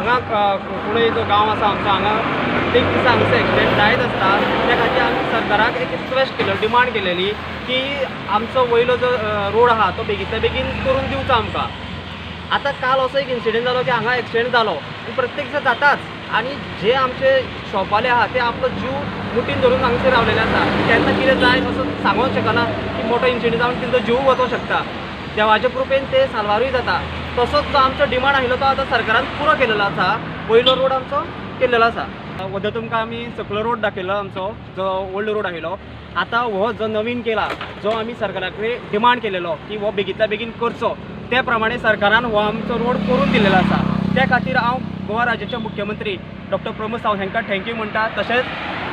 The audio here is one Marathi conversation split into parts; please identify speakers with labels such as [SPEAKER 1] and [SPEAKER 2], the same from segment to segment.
[SPEAKER 1] हांगा कुणय जो गांव आसा आमचो हांगा प्रत्येक दिसा हांगसर एक्सिडेंट जायत आसता। त्या खातीर आमी सरकाराक एक रिक्वेस्ट केलो, डिमांड केलेली की आमचो वयलो जो रोड आहा तो बेगीतल्या बेगीन करून दिवचो आमकां। आतां काल असो एक इन्सिडेंट जालो की हांगा एक्सिडेंट जालो, प्रत्येक दिसा जाताच आनी जे आमचे शॉपवाले आहा ते आपलो जीव मुठीन धरून हांगसर रावलेले आसा। केन्ना कितें जाय असो सांगूंक शकना की मोठो इन्सिडेंट जावन तेंचो जीव वचूंक शकता। देवाच्या कृपेन ते साल्वारूय जाता। तसोच जो आमचो डिमांड आशिल्लो तो आतां सरकारान पुरो केलेलो आसा। वयलो रोड आमचो केल्लेलो आसा। वोदो तुमकां आमी सकलो रोड दाखयलो आमचो जो ओल्ड रोड आशिल्लो। आतां हो जो नवीन केला, जो आमी सरकारा कडेन डिमांड केलेलो की हो बेगीतल्या बेगीन करचो, त्या प्रमाणे सरकारान हो आमचो रोड करून दिलेलो आसा। त्या खातीर हांव गोवा राज्याचे मुख्यमंत्री डॉक्टर प्रमोद सावंत हांकां थँक्यू म्हणटा। तशेंच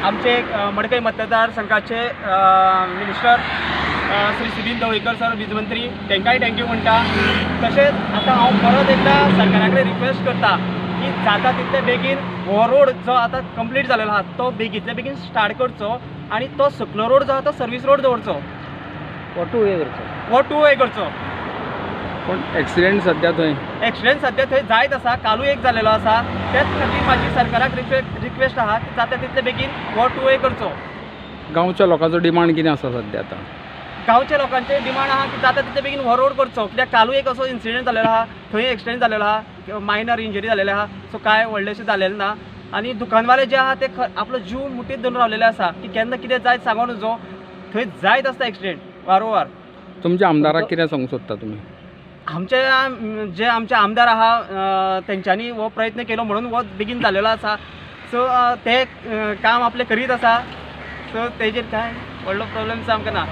[SPEAKER 1] आमचे मडकय मतदार संघाचे मिनिस्टर श्री सुदीन ढवळीकर सर वीज मंत्री तांकांय थँक्यू म्हणटा। तशेंच आतां हांव परत एकदा सरकारा कडेन रिक्वेस्ट करता की जाता तितले बेगीन हो रोड जो आतां कंप्लीट जालेलो आहा तो बेगीतल्या बेगीन स्टार्ट करचो आनी तो सकलो रोड जो आहा तो सर्वीस रोड दवरचो,
[SPEAKER 2] हो टू वे करचो,
[SPEAKER 1] हो टू वे करचो।
[SPEAKER 2] पण एक्सिडेंट सध्या थंय
[SPEAKER 1] सध्या थंय जायत आसा, कालूय एक जालेलो आसा। त्याच खातीर म्हाजी सरकाराक रिक्वेस्ट आहा की जाता तितले बेगीन हो टू वे करचो।
[SPEAKER 2] गांवच्या लोकांचो डिमांड कितें आसा सध्या आतां?
[SPEAKER 1] गांवच्या लोकांचे डिमांड आहा की जाता तितले बेगीन हो रोड करचो, कित्याक कालूय एक असो इन्सिडेंट जालेलो आहा, थंय एक्सिडेंट जालेलो आहा, मायनर इंजरी जालेले आहा, सो काय व्हडलेशें जालेलें ना। आनी दुकानवाले जे आहा ते आपलो जीव मुठीत धरून रावलेले आसा की केन्ना कितें जायत सांगो नजो। थंय जायत आसता एक्सिडेंट वारंवार।
[SPEAKER 2] तुमच्या आमदाराक कितें सांगूंक सोदता तुमी?
[SPEAKER 1] जे आमचे आमदार आहा तेंच्यांनी हो प्रयत्न केलो म्हणून हो बेगीन जालेलो आसा। सो ते काम आपले करीत आसा। सो तेजेर काय व्हडलो प्रॉब्लेम आमकां ना।